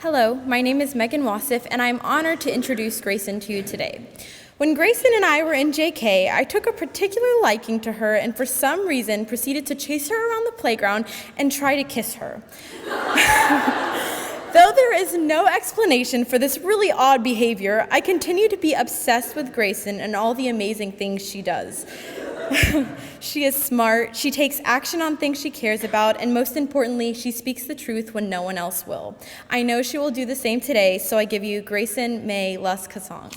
Hello, my name is Megan Wassif, and I'm honored to introduce Grayson to you today. When Grayson and I were in JK, I took a particular liking to her and for some reason proceeded to chase her around the playground and try to kiss her. Though there is no explanation for this really odd behavior, I continue to be obsessed with Grayson and all the amazing things she does. She is smart, she takes action on things she cares about, and most importantly, she speaks the truth when no one else will. I know she will do the same today, so I give you Grayson May Lusk-Hussong.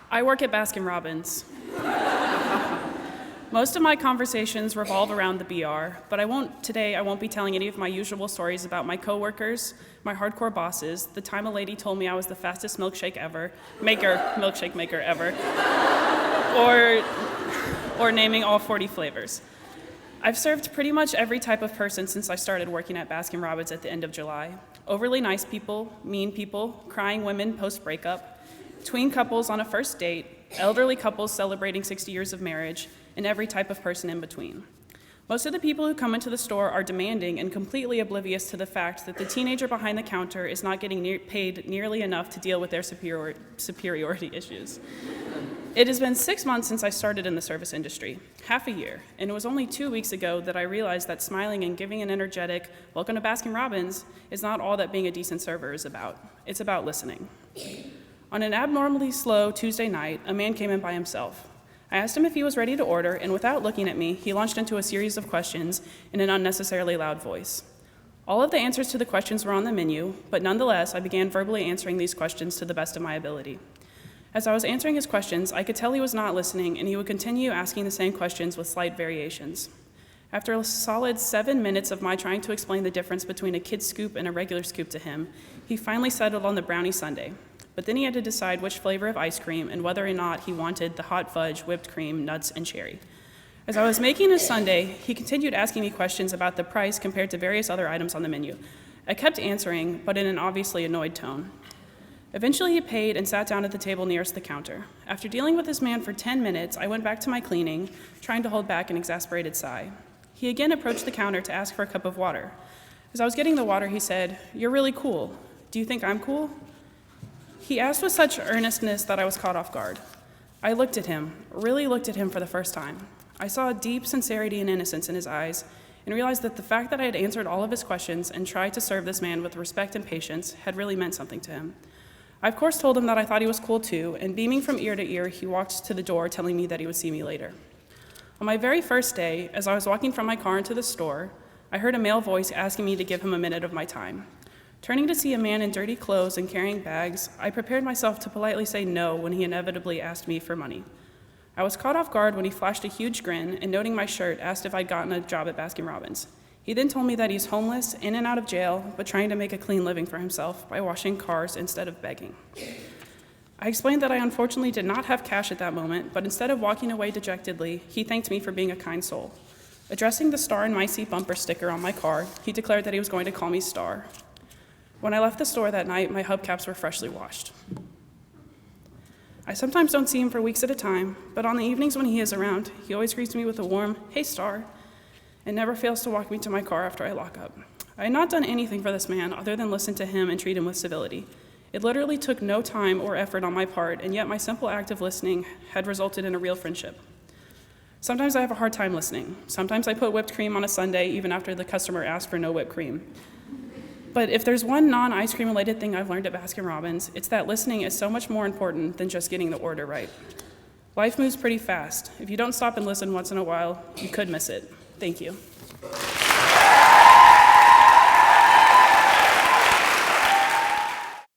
I work at Baskin-Robbins. Most of my conversations revolve around the BR, but today I won't be telling any of my usual stories about my coworkers, my hardcore bosses, the time a lady told me I was the fastest milkshake maker ever, or naming all 40 flavors. I've served pretty much every type of person since I started working at Baskin-Robbins at the end of July. Overly nice people, mean people, crying women post-breakup, tween couples on a first date, elderly couples celebrating 60 years of marriage, and every type of person in between. Most of the people who come into the store are demanding and completely oblivious to the fact that the teenager behind the counter is not getting paid nearly enough to deal with their superiority issues. It has been 6 months since I started in the service industry, half a year, and it was only 2 weeks ago that I realized that smiling and giving an energetic, "Welcome to Baskin-Robbins," is not all that being a decent server is about. It's about listening. On an abnormally slow Tuesday night, a man came in by himself. I asked him if he was ready to order, and without looking at me, he launched into a series of questions in an unnecessarily loud voice. All of the answers to the questions were on the menu, but nonetheless, I began verbally answering these questions to the best of my ability. As I was answering his questions, I could tell he was not listening, and he would continue asking the same questions with slight variations. After a solid 7 minutes of my trying to explain the difference between a kid's scoop and a regular scoop to him, he finally settled on the brownie sundae. But then he had to decide which flavor of ice cream and whether or not he wanted the hot fudge, whipped cream, nuts, and cherry. As I was making his sundae, he continued asking me questions about the price compared to various other items on the menu. I kept answering, but in an obviously annoyed tone. Eventually he paid and sat down at the table nearest the counter. After dealing with this man for 10 minutes, I went back to my cleaning, trying to hold back an exasperated sigh. He again approached the counter to ask for a cup of water. As I was getting the water, he said, "You're really cool. Do you think I'm cool?" He asked with such earnestness that I was caught off guard. I really looked at him for the first time. I saw a deep sincerity and innocence in his eyes and realized that the fact that I had answered all of his questions and tried to serve this man with respect and patience had really meant something to him. I of course told him that I thought he was cool too, and beaming from ear to ear, he walked to the door telling me that he would see me later. On my very first day, as I was walking from my car into the store, I heard a male voice asking me to give him a minute of my time. Turning to see a man in dirty clothes and carrying bags, I prepared myself to politely say no when he inevitably asked me for money. I was caught off guard when he flashed a huge grin and, noting my shirt, asked if I'd gotten a job at Baskin-Robbins. He then told me that he's homeless, in and out of jail, but trying to make a clean living for himself by washing cars instead of begging. I explained that I unfortunately did not have cash at that moment, but instead of walking away dejectedly, he thanked me for being a kind soul. Addressing the Star in My Seat bumper sticker on my car, he declared that he was going to call me Star. When I left the store that night, my hubcaps were freshly washed. I sometimes don't see him for weeks at a time, but on the evenings when he is around, he always greets me with a warm, "Hey, Star," and never fails to walk me to my car after I lock up. I had not done anything for this man other than listen to him and treat him with civility. It literally took no time or effort on my part, and yet my simple act of listening had resulted in a real friendship. Sometimes I have a hard time listening. Sometimes I put whipped cream on a sundae even after the customer asked for no whipped cream. But if there's one non-ice cream related thing I've learned at Baskin-Robbins, it's that listening is so much more important than just getting the order right. Life moves pretty fast. If you don't stop and listen once in a while, you could miss it. Thank you.